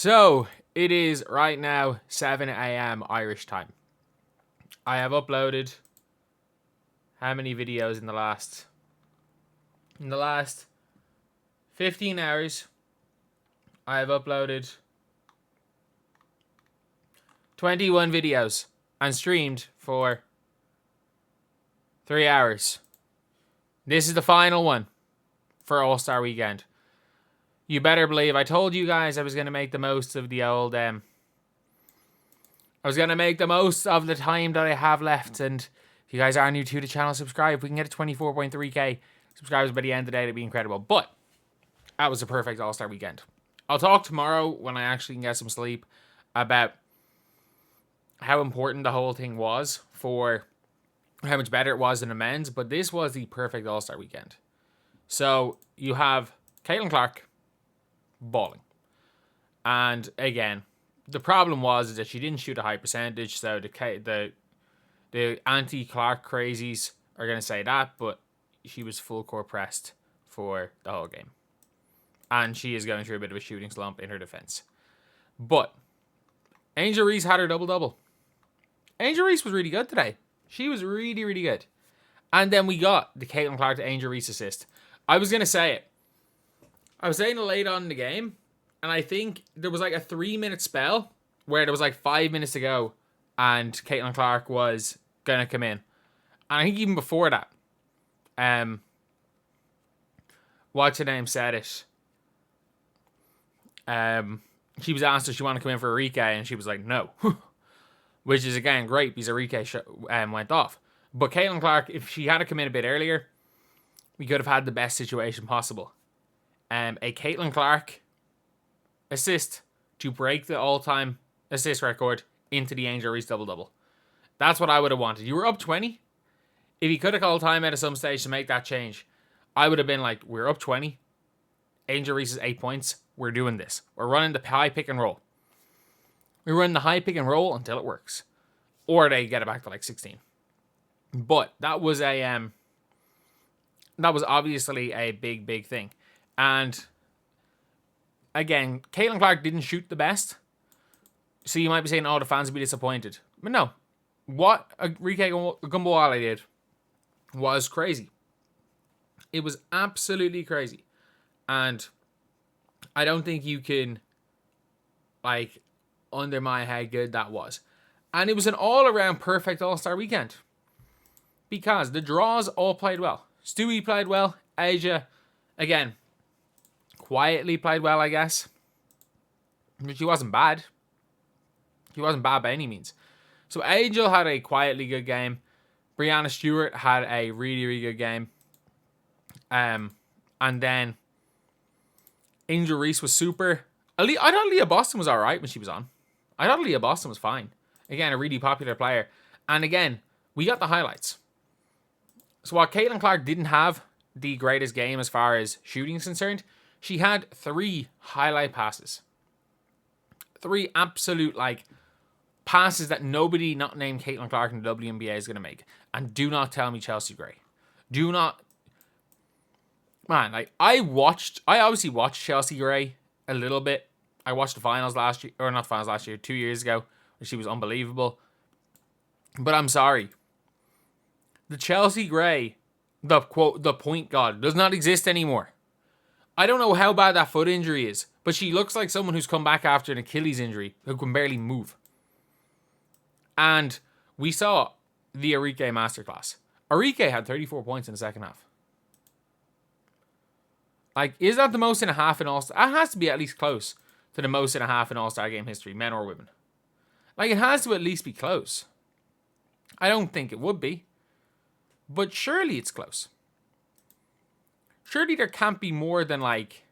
So, it is right now 7 a.m. Irish time. I have uploaded how many videos in the last 15 hours? I have uploaded 21 videos and streamed for 3 hours. This is the final one for All Star Weekend. You better believe I told you guys I was going to make the most of the old I was going to make the most of the time that I have left. And if you guys are new to the channel, subscribe. If we can get to 24.3k subscribers by the end of the day, it'd be incredible. But that was a perfect All-Star weekend. I'll talk tomorrow when I actually can get some sleep about how important the whole thing was for how much better it was than the men's. But this was the perfect All-Star weekend. So you have Caitlin Clark balling. And again, the problem was that she didn't shoot a high percentage, so the anti-Clark crazies are going to say that, but she was full court pressed for the whole game. And she is going through a bit of a shooting slump in her defense. But Angel Reese had her double-double. Angel Reese was really good today. She was really, really good. And then we got the Caitlin Clark to Angel Reese assist. I was going to say it. I was saying it late on in the game, and I think there was like a 3-minute spell where there was like 5 minutes to go, and Caitlin Clark was going to come in. And I think even before that, what's her name said it. She was asked if she wanted to come in for Enrique, and she was like, no. Which is, again, great, because Enrique went off. But Caitlin Clark, if she had to come in a bit earlier, we could have had the best situation possible. A Caitlin Clark assist to break the all-time assist record into the Angel Reese double-double. That's what I would have wanted. You were up 20. If you could have called time out at some stage to make that change, I would have been like, we're up 20. Angel Reese is 8 points. We're doing this. We're running the high pick and roll. We run the high pick and roll until it works. Or they get it back to like 16. But that was obviously a big, big thing. And again, Caitlin Clark didn't shoot the best. So you might be saying, oh, the fans would be disappointed. But no. What Enrique Ogunbowale did was crazy. It was absolutely crazy. And I don't think you can, like, undermine how good that was. And it was an all-around perfect All-Star weekend. Because the draws all played well. Stewie played well. Asia, again, quietly played well, I guess. But she wasn't bad. She wasn't bad by any means. So Angel had a quietly good game. Breanna Steward had a really, really good game. And then Angel Reese was super. I thought Leah Boston was alright when she was on. I thought Leah Boston was fine. Again, a really popular player. And again, we got the highlights. So while Caitlin Clark didn't have the greatest game as far as shooting is concerned, she had 3 highlight passes. 3 absolute, like, passes that nobody not named Caitlin Clark in the WNBA is going to make. And do not tell me Chelsea Gray. Do not. Man, like, I obviously watched Chelsea Gray a little bit. I watched the finals last year, or not finals last year, 2 years ago, where she was unbelievable. But I'm sorry. The Chelsea Gray, the point guard, does not exist anymore. I don't know how bad that foot injury is, but she looks like someone who's come back after an Achilles injury, who can barely move. And we saw the Enrique masterclass. Enrique had 34 points in the second half. Like, is that the most in a half in All-Star? That has to be at least close to the most in a half in All-Star Game history, men or women. Like, it has to at least be close. I don't think it would be. But surely it's close. Surely there can't be more than, like,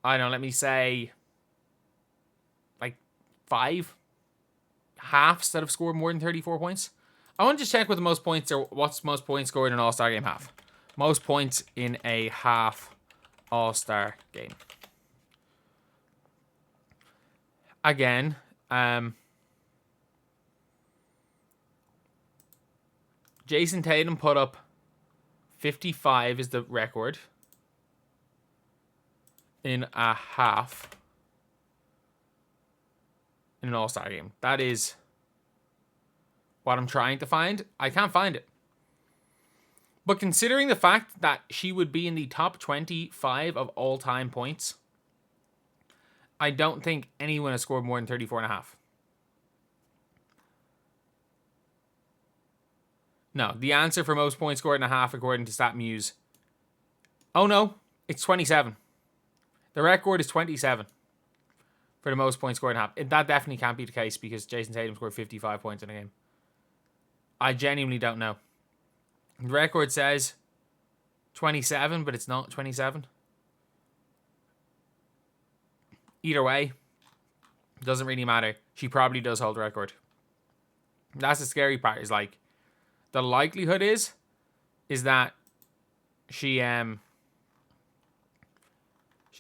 I don't know, let me say, like, 5 halves that have scored more than 34 points. I want to just check what the most points are. What's most points scored in an All-Star Game half? Most points in a half All-Star Game. Again, Jason Tatum put up 55 is the record. in a half in an All-Star game. That is what I'm trying to find. I can't find it. But considering the fact that she would be in the top 25 of all-time points, I don't think anyone has scored more than 34.5. No, the answer for most points scored in a half, according to StatMuse. Oh no, it's 27. The record is 27 for the most points scored in a half. That definitely can't be the case because Jason Tatum scored 55 points in a game. I genuinely don't know. The record says 27, but it's not 27. Either way, doesn't really matter. She probably does hold the record. That's the scary part, is like, the likelihood is that she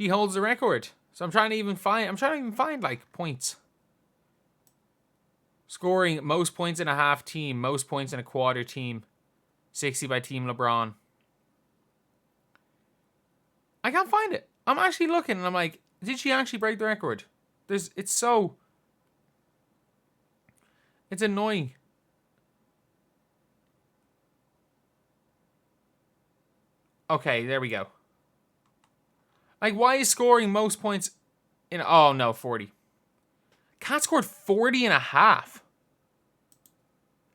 holds the record. So I'm trying to even find like points. Scoring most points in a half team, most points in a quarter team, 60 by Team LeBron. I can't find it. I'm actually looking and I'm like, did she actually break the record? It's annoying. Okay, there we go. Like, why is scoring most points in... Oh, no, 40. Cat scored 40 and a half.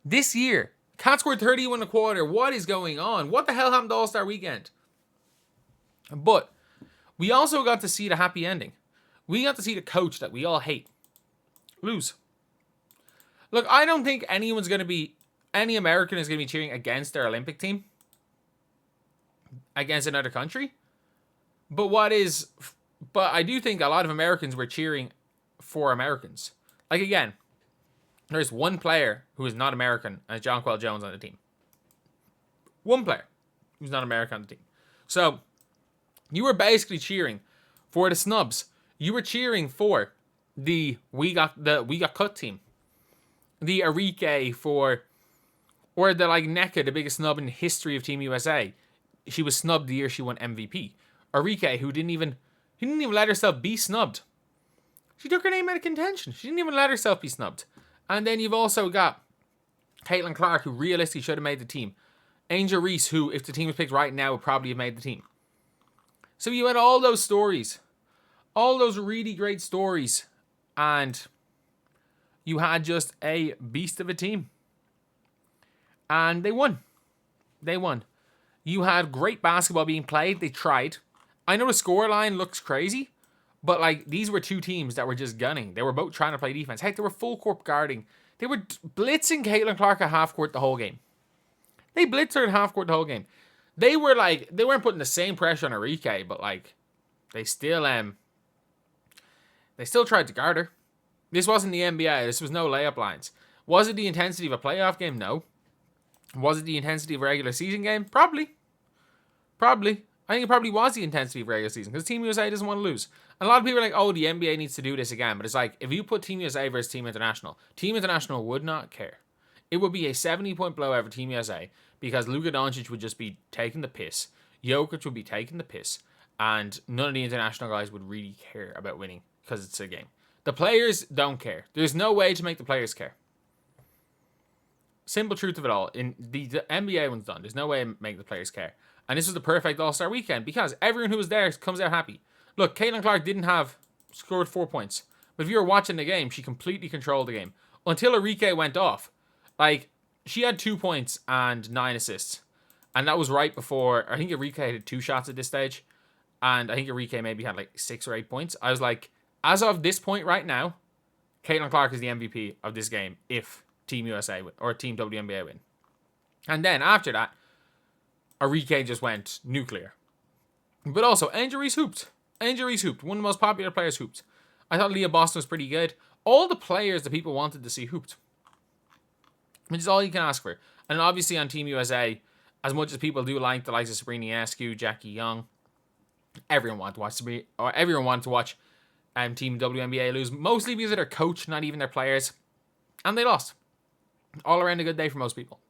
This year. Cat scored 31 and a quarter. What is going on? What the hell happened to All-Star Weekend? But we also got to see the happy ending. We got to see the coach that we all hate lose. Look, I don't think any American is going to be cheering against their Olympic team. Against another country. But I do think a lot of Americans were cheering for Americans. Like, again, there's one player who is not American, and it's Jonquel Jones on the team. One player who's not American on the team. So, you were basically cheering for the snubs. You were cheering for the we got cut team. The Arike or the like NECA, the biggest snub in the history of Team USA. She was snubbed the year she won MVP. Arike, who didn't even let herself be snubbed. She took her name out of contention. She didn't even let herself be snubbed. And then you've also got Caitlin Clark, who realistically should have made the team. Angel Reese, who, if the team was picked right now, would probably have made the team. So you had all those stories. All those really great stories. And you had just a beast of a team. And they won. They won. You had great basketball being played. They tried. I know the scoreline looks crazy, but like these were two teams that were just gunning. They were both trying to play defense. Heck, they were full court guarding. They were blitzing Caitlin Clark at half court the whole game. They blitzed her at half court the whole game. They weren't putting the same pressure on Arike, but like they still tried to guard her. This wasn't the NBA. This was no layup lines. Was it the intensity of a playoff game? No. Was it the intensity of a regular season game? Probably. I think it probably was the intensity of regular season because Team USA doesn't want to lose. And a lot of people are like, oh, the NBA needs to do this again. But it's like, if you put Team USA versus Team International would not care. It would be a 70-point blowout for Team USA because Luka Doncic would just be taking the piss. Jokic would be taking the piss. And none of the international guys would really care about winning because it's a game. The players don't care. There's no way to make the players care. Simple truth of it all. In the NBA one's done. There's no way to make the players care. And this was the perfect All-Star weekend because everyone who was there comes out happy. Look, Caitlin Clark scored 4 points. But if you were watching the game, she completely controlled the game. Until Arike went off. Like, she had 2 points and 9 assists. And that was right before, I think Arike had 2 shots at this stage. And I think Arike maybe had like 6 or 8 points. I was like, as of this point right now, Caitlin Clark is the MVP of this game if Team USA win, or Team WNBA win. And then after that, Arike just went nuclear. But also, Angel Reese hooped. Angel Reese hooped. One of the most popular players hooped. I thought Leah Boston was pretty good. All the players that people wanted to see hooped. Which is all you can ask for. And obviously on Team USA, as much as people do like the likes of Sabrina Ionescu, Jackie Young, everyone wanted to watch Team WNBA lose. Mostly because of their coach, not even their players. And they lost. All around a good day for most people.